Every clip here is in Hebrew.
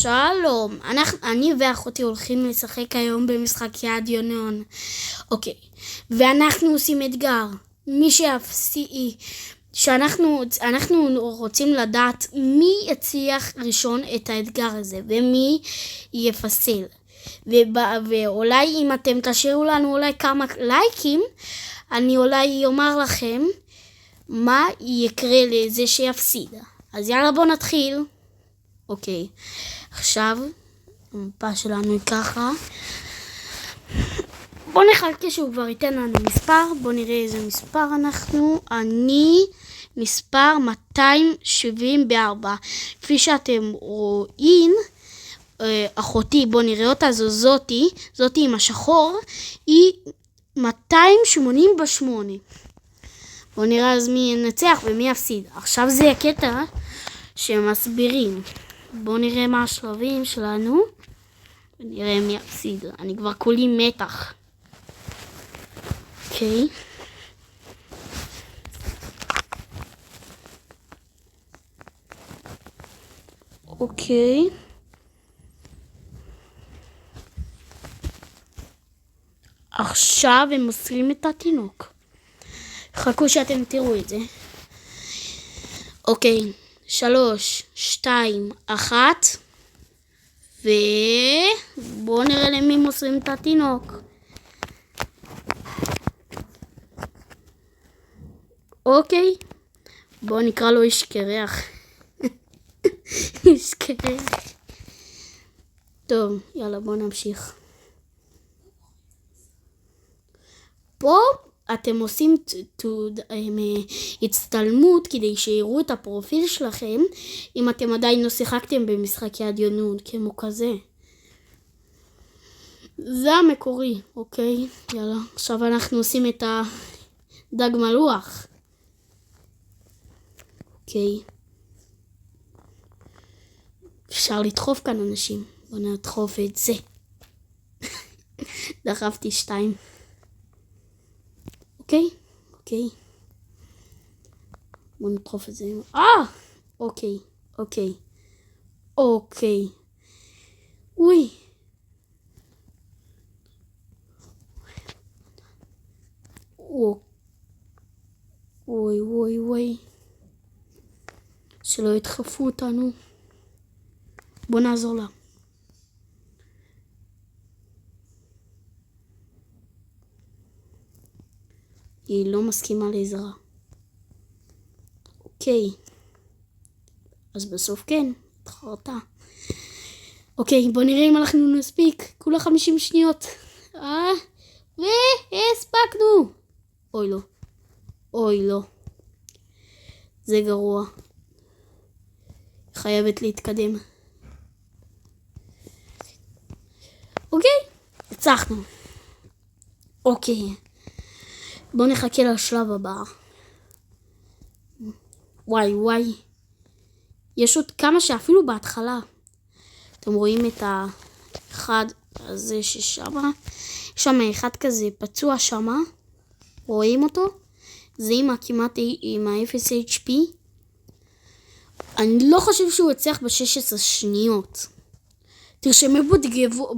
שלום, אני ואחותי הולכים לשחק היום במשחק יד יונון. אוקיי, ואנחנו עושים אתגר. מי שיפסיד, אנחנו רוצים לדעת מי יצליח ראשון את האתגר הזה ומי יפסל. ואולי אם אתם תשאירו לנו אולי כמה לייקים, אני אולי אומר לכם מה יקרה לזה שיפסיד. אז יאללה, בוא נתחיל. אוקיי, עכשיו המפה שלנו היא ככה. בוא נחכה שהוא כבר ייתן לנו מספר. בוא נראה איזה מספר אני מספר 274. כפי שאתם רואים, אחותי, בוא נראה אותה, זאתי עם השחור, היא 288. בוא נראה אז מי ינצח ומי יפסיד. עכשיו זה הקטע שמסבירים. בואו נראה מה השלבים שלנו ונראה מי יפסיד. אני כבר כולי מתח. אוקיי. אוקיי. עכשיו הם מוסרים את התינוק. חכו שאתם תראו את זה. אוקיי. 3, 2, 1 ובואו נראה למי מוסרים את התינוק. אוקיי, בואו נקרא לו איש קרח. איש קרח. טוב, יאללה, בואו נמשיך. פה אתם עושים הצטלמות כדי שיראו את הפרופיל שלכם אם אתם עדיין לא שיחקתם במשחק יד יונון כמו כזה. זה המקורי, אוקיי? יאללה, עכשיו אנחנו עושים את הדג מלוח. אוקיי. אפשר לדחוף כאן אנשים. בוא נדחוף את זה. דחפתי 2. אוקיי. בוא נדחוף את זה. אוקיי. אוי. אוי. שלא ידחפו אותנו. בוא נעזור לה. היא לא מסכימה לעזרה. אוקיי. אז בסוף כן, התחרתה. אוקיי, בוא נראה אם אנחנו נספיק. כולה 50 שניות. והספקנו. אוי לא. זה גרוע. חייבת להתקדם. אוקיי, הצלחנו. אוקיי. בואו נחכה לשלב הבא. וואי. יש עוד כמה שאפילו בהתחלה. אתם רואים את האחד הזה ששמה. יש שם אחד כזה פצוע שמה. רואים אותו? זה כמעט עם ה-0 HP. אני לא חושב שהוא יצליח ב-16 שניות. תרשמו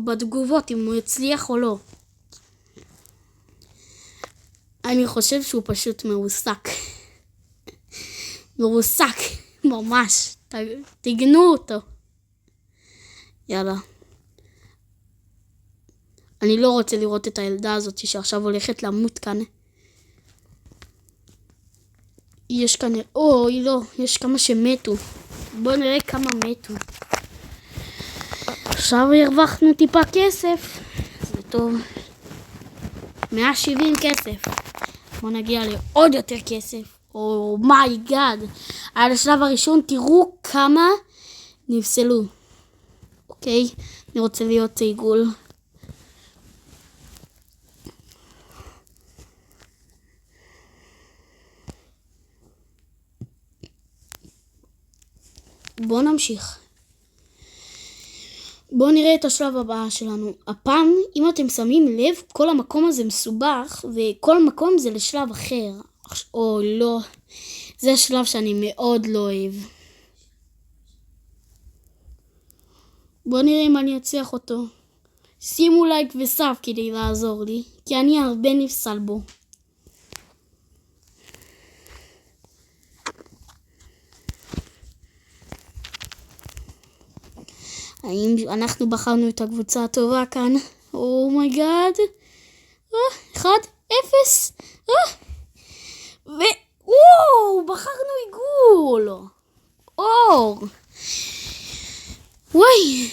בתגובות אם הוא יצליח או לא. אני חושב שהוא פשוט מרוסק. ממש. תגנו אותו. יאללה. אני לא רוצה לראות את הילדה הזאת שעכשיו הולכת למות כאן. יש כאן... לא. יש כמה שמתו. בואו נראה כמה מתו. עכשיו הרווחנו טיפה כסף. זה טוב. 170 כסף. בוא נגיע לעוד יותר כסף. מיי גאד. על השלב הראשון תראו כמה נפסלו. אוקיי. אני רוצה להיות עיגול. בוא נמשיך. בואו נראה את השלב הבא שלנו. הפעם, אם אתם שמים לב, כל המקום הזה מסובך, וכל מקום זה לשלב אחר. לא. זה השלב שאני מאוד לא אוהב. בוא נראה אם אני אצליח אותו. שימו לייק וסאב כדי לעזור לי, כי אני הרבה נפסל בו. האם אנחנו בחרנו את הקבוצה הטובה כאן? אומייגאד. 1-0. וואו, בחרנו עיגול. אור. וואי.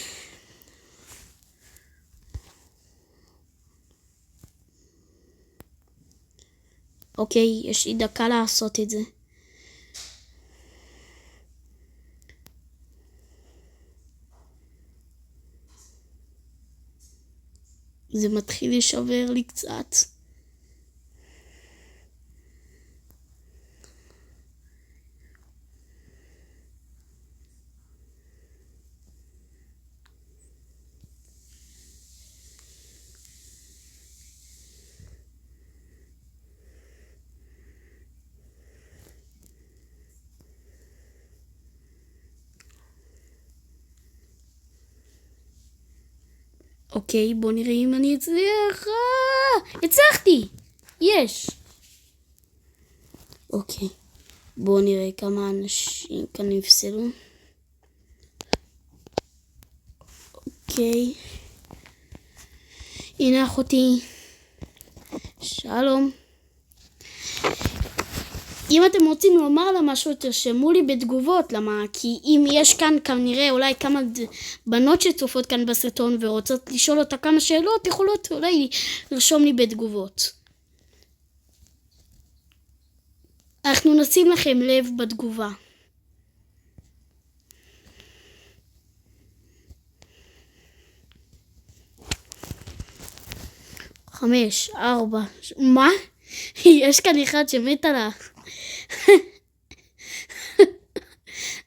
אוקיי, יש לי דקה לעשות את זה. זה מתחיל לשבר לי קצת. אוקיי, בוא נראה אם אני אצליח. הצלחתי! יש! אוקיי, בוא נראה כמה אנשים כאן נפסלו. אוקיי. הנה אחותי. שלום. אם אתם רוצים לומר לה משהו, תרשמו לי בתגובות, למה? כי אם יש כאן כנראה אולי כמה בנות שצופות כאן בסרטון ורוצות לשאול אותה כמה שאלות, יכולות אולי לרשום לי בתגובות. אנחנו נשים לכם לב בתגובה. חמש, 4, מה? יש כאן אחד שמת עליו.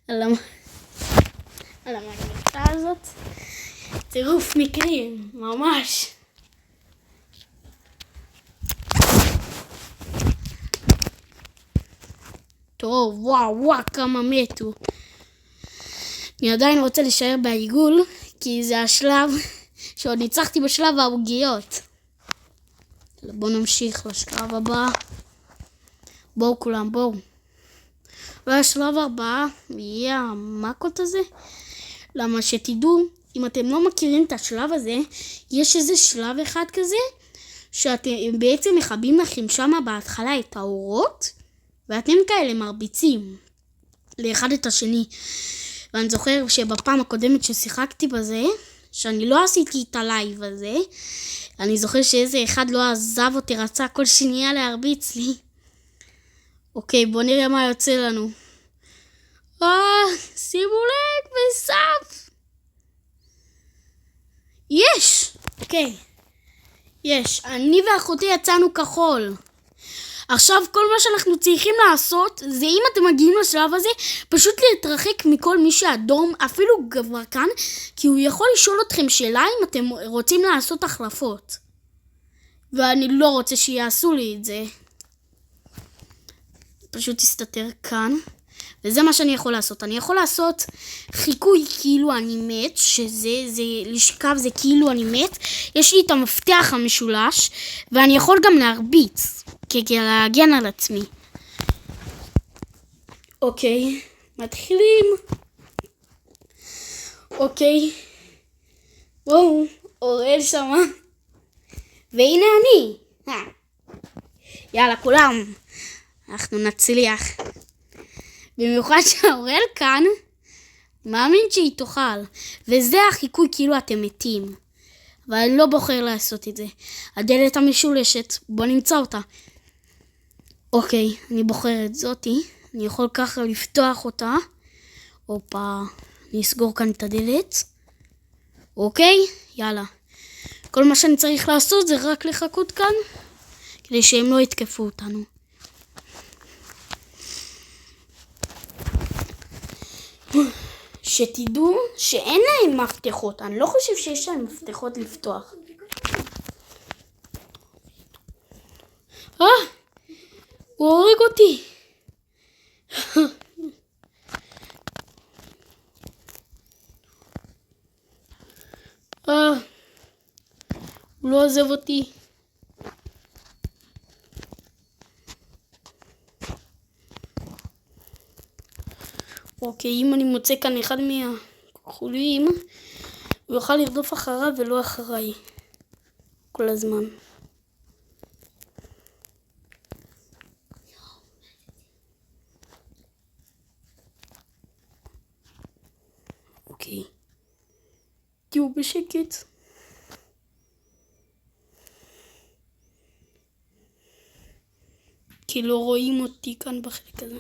על המגנטה הזאת. טירוף מקרים, ממש. טוב, וואו, כמה מתו. אני עדיין רוצה להישאר בעיגול, כי זה השלב שעוד ניצחתי בשלב העוגיות. בואו נמשיך לשלב הבא. בואו כולם, בואו. והשלב הבא יהיה המקות הזה. למה שתדעו, אם אתם לא מכירים את השלב הזה, יש איזה שלב אחד כזה, שאתם בעצם מכבים לכם שמה בהתחלה את האורות, ואתם כאלה מרביצים לאחד את השני. ואני זוכר שבפעם הקודמת ששיחקתי בזה, שאני לא עשיתי את הלייב הזה, אני זוכר שאיזה אחד לא עזב אותי, רצה כל שנייה להרביץ לי. אוקיי, בוא נראה מה יוצא לנו. שימו לב וסף. יש! אוקיי. יש. אני ואחותי יצאנו כחול. עכשיו כל מה שאנחנו צריכים לעשות, זה אם אתם מגיעים לשלב הזה, פשוט להתרחק מכל מי שאדום, אפילו גבר כאן, כי הוא יכול לשאול אתכם שאלה אם אתם רוצים לעשות החלפות. ואני לא רוצה שיעשו לי את זה. פשוט תסתתר כאן. וזה מה שאני יכול לעשות. אני יכול לעשות חיקוי כאילו אני מת, שזה לשכב זה כאילו אני מת. יש לי את המפתח המשולש, ואני יכול גם להרביץ, כדי להגן על עצמי. אוקיי, מתחילים. אוקיי. וואו, אוראל שמה. והנה אני. יאללה, כולם. אנחנו נצליח. במיוחד שהאוראל כאן, מאמין שהיא תאכל. וזה החיקוי כאילו אתם מתים. אבל אני לא בוחר לעשות את זה. הדלת המשולשת, בוא נמצא אותה. אוקיי, אני בוחר את זאתי. אני יכול ככה לפתוח אותה. הופה, אני אסגור כאן את הדלת. אוקיי, יאללה. כל מה שאני צריך לעשות זה רק לחכות כאן, כדי שהם לא יתקפו אותנו. שתדעו שאין להם מפתחות. אני לא חושב שיש להם מפתחות לפתוח. הוא הורג אותי. הוא לא עוזב אותי. אוקיי, אם אני מוצא כאן אחד מהכחולים, הוא יוכל לרדוף אחריו ולא אחריי. כל הזמן. אוקיי. תהיו בשקט. כי לא רואים אותי כאן בחלק הזה.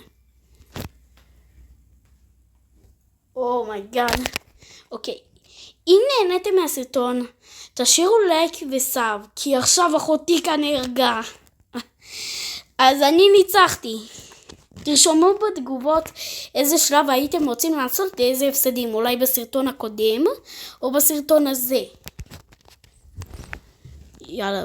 אומייגאד. אוקיי. אם נהניתם מהסרטון, תשאירו לייק וסאב, כי עכשיו אחותי כאן נהרגה. אז אני ניצחתי. תרשמו בתגובות איזה שלב הייתם רוצים לעשות ואיזה הפסדים, אולי בסרטון הקודם או בסרטון הזה. יאללה.